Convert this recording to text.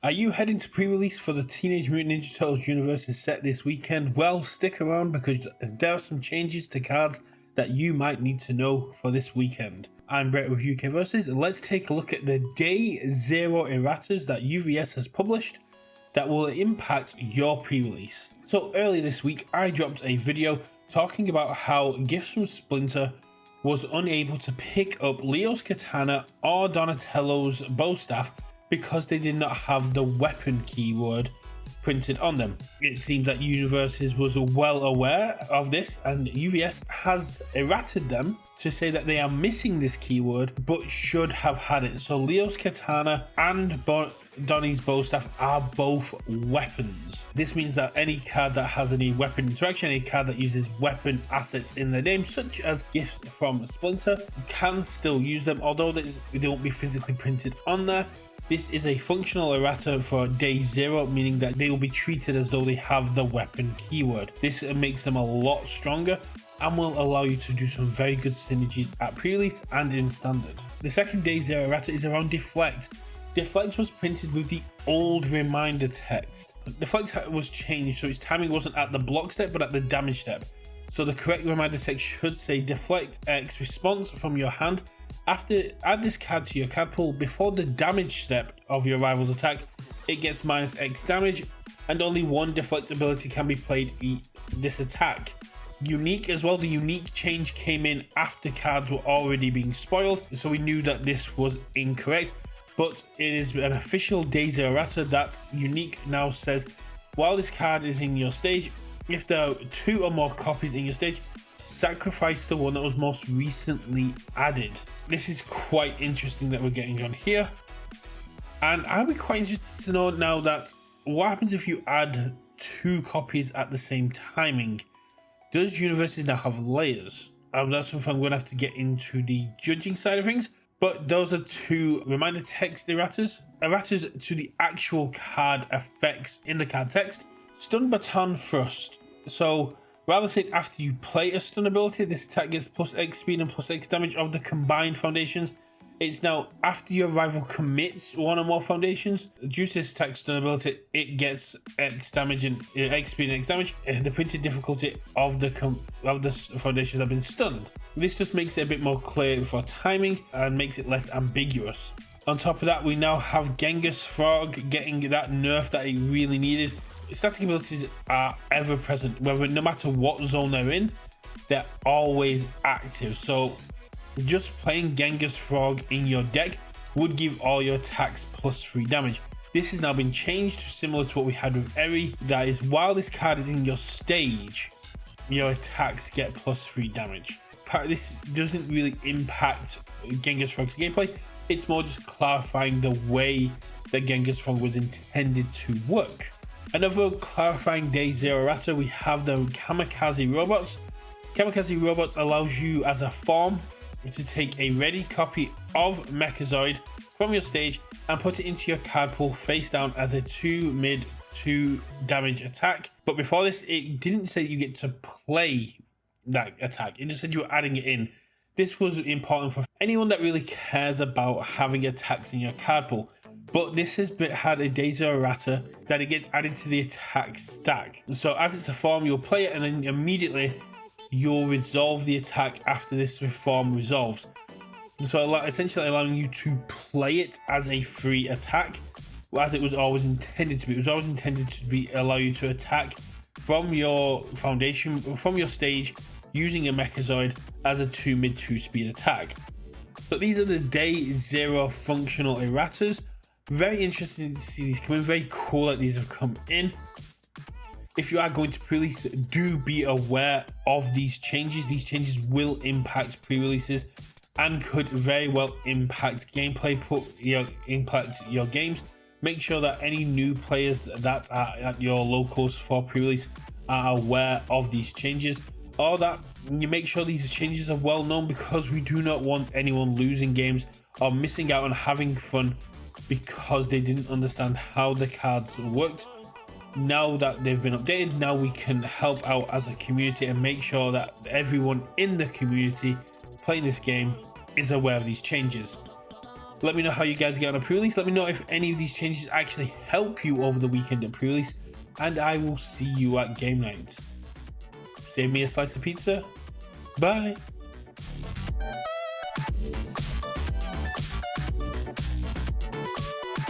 Are you heading to pre-release for the Teenage Mutant Ninja Turtles Universus set this weekend? Well, stick around because there are some changes to cards that you might need to know for this weekend. I'm Brett with Universus, and let's take a look at the Day 0 erratas that UVS has published that will impact your pre-release. So earlier this week, I dropped a video talking about how Gifts from Splinter was unable to pick up Leo's Katana or Donatello's bow staff because they did not have the weapon keyword printed on them. It seems that Universus was well aware of this, and UVS has errated them to say that they are missing this keyword but should have had it. So Leo's Katana and Donny's bow staff are both weapons. This means that any card that has any weapon interaction, any card that uses weapon assets in their name, such as Gifts from Splinter, can still use them, although they won't be physically printed on there. This is a functional errata for Day 0, meaning that they will be treated as though they have the weapon keyword. This makes them a lot stronger and will allow you to do some very good synergies at pre-release and in standard. The second Day 0 errata is around Deflect. Deflect was printed with the old reminder text. Deflect was changed, so its timing wasn't at the block step but at the damage step. So the correct reminder text should say Deflect X response from your hand. After, add this card to your card pool before the damage step of your rival's attack. It gets minus X damage, and only one deflect ability can be played this attack. Unique as well, the unique change came in after cards were already being spoiled, so we knew that this was incorrect, but it is an official Day 0 errata that unique now says, while this card is in your stage, if there are 2 or more copies in your stage, sacrifice the one that was most recently added. This is quite interesting that we're getting on here, and I'd be quite interested to know now that what happens if you add 2 copies at the same timing. Does Universus now have layers? That's something I'm going to have to get into the judging side of things, but those are 2 reminder text erratas to the actual card effects in the card text. Stun-Baton Thrust. So rather than saying after you play a stun ability, this attack gets plus X speed and plus X damage of the combined foundations. It's now after your rival commits 1 or more foundations. Due to this attack stun ability, it gets X damage and X speed and X damage. The printed difficulty of the foundations have been stunned. This just makes it a bit more clear for timing and makes it less ambiguous. On top of that, we now have Genghis Frog getting that nerf that it really needed. Static abilities are ever present, no matter what zone they're in, they're always active. So just playing Genghis Frog in your deck would give all your attacks plus 3 damage. This has now been changed similar to what we had with Eri. That is, while this card is in your stage, your attacks get plus 3 damage. This doesn't really impact Genghis Frog's gameplay. It's more just clarifying the way that Genghis Frog was intended to work. Another clarifying Day 0 errata, we have the Kamikaze Robots. Kamikaze Robots allows you as a form to take a ready copy of Mechazoid from your stage and put it into your card pool face down as a 2 mid 2 damage attack. But before this, it didn't say you get to play that attack, it just said you were adding it in. This was important for anyone that really cares about having attacks in your card pool. But this has had a Day 0 errata that it gets added to the attack stack. So as it's a form, you'll play it and then immediately you'll resolve the attack after this form resolves. So essentially allowing you to play it as a free attack, as it was always intended to be. It was always intended to allow you to attack from your foundation, from your stage, using a Mechazoid as a 2 mid 2 speed attack. So these are the Day 0 functional erratas. Very interesting to see these come in. Very cool that these have come in. If you are going to pre-release, do be aware of these changes. These changes will impact pre-releases and could very well impact gameplay, impact your games. Make sure that any new players that are at your locals for pre-release are aware of these changes, or that you make sure these changes are well known, because we do not want anyone losing games or missing out on having fun because they didn't understand how the cards worked. Now that they've been updated, now we can help out as a community and make sure that everyone in the community playing this game is aware of these changes. Let me know how you guys get on a pre-release. Let me know if any of these changes actually help you over the weekend at pre-release, and I will see you at game night. Save me a slice of pizza. Bye.